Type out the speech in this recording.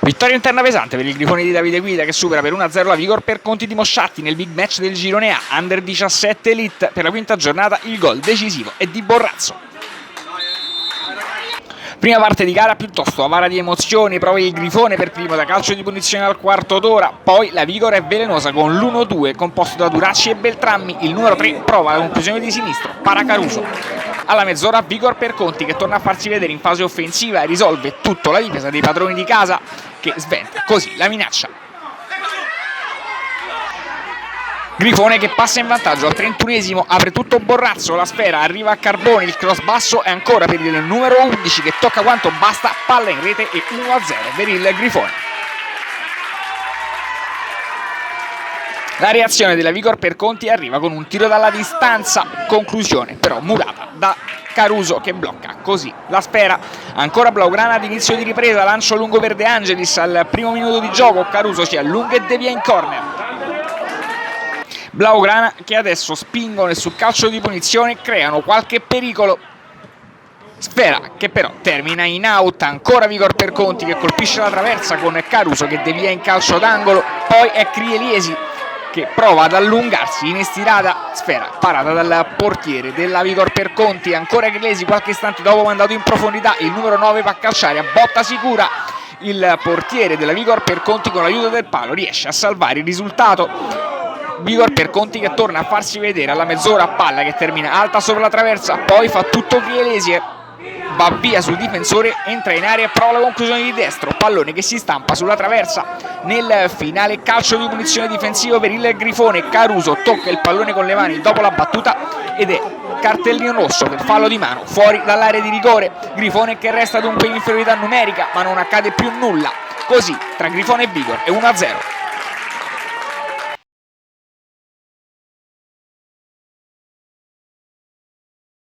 Vittoria interna pesante per il Grifone di Davide Guida, che supera per 1-0 la Vigor Perconti di Mosciatti nel big match del girone A Under 17 Elite. Per la quinta giornata il gol decisivo è di Borrazzo. Prima parte di gara piuttosto avara di emozioni, prova il Grifone per primo da calcio di punizione al quarto d'ora, poi la Vigor è velenosa con l'1-2 composto da Duracci e Beltrammi, il numero 3 prova la conclusione di sinistro, para Caruso. Alla mezz'ora Vigor Perconti, che torna a farsi vedere in fase offensiva e risolve tutto la difesa dei padroni di casa, che sventa così la minaccia. Grifone che passa in vantaggio al 31esimo, apre tutto Borrazzo, la sfera arriva a Carboni, il cross basso è ancora per il numero 11 che tocca quanto basta, palla in rete e 1-0 per il Grifone. La reazione della Vigor Perconti arriva con un tiro dalla distanza, conclusione però murata da Caruso che blocca così la sfera. Ancora blaugrana ad inizio di ripresa, lancio lungo per De Angelis al primo minuto di gioco, Caruso si allunga e devia in corner. Blaugrana che adesso spingono e su calcio di punizione creano qualche pericolo. Sfera che però termina in out, ancora Vigor Perconti che colpisce la traversa con Caruso che devia in calcio d'angolo, poi è Crieliesi che prova ad allungarsi in estirata, sfera parata dal portiere della Vigor Perconti, ancora Crieliesi qualche istante dopo mandato in profondità, il numero 9 va a calciare a botta sicura, il portiere della Vigor Perconti con l'aiuto del palo riesce a salvare il risultato. Vigor Perconti che torna a farsi vedere alla mezz'ora, palla che termina alta sopra la traversa, poi fa tutto Crielesi, va via sul difensore, entra in area e prova la conclusione di destro, pallone che si stampa sulla traversa nel finale calcio di punizione difensivo per il Grifone. Caruso tocca il pallone con le mani dopo la battuta ed è cartellino rosso per fallo di mano fuori dall'area di rigore. Grifone che resta dunque in inferiorità numerica, ma non accade più nulla, così tra Grifone e Vigor è 1-0.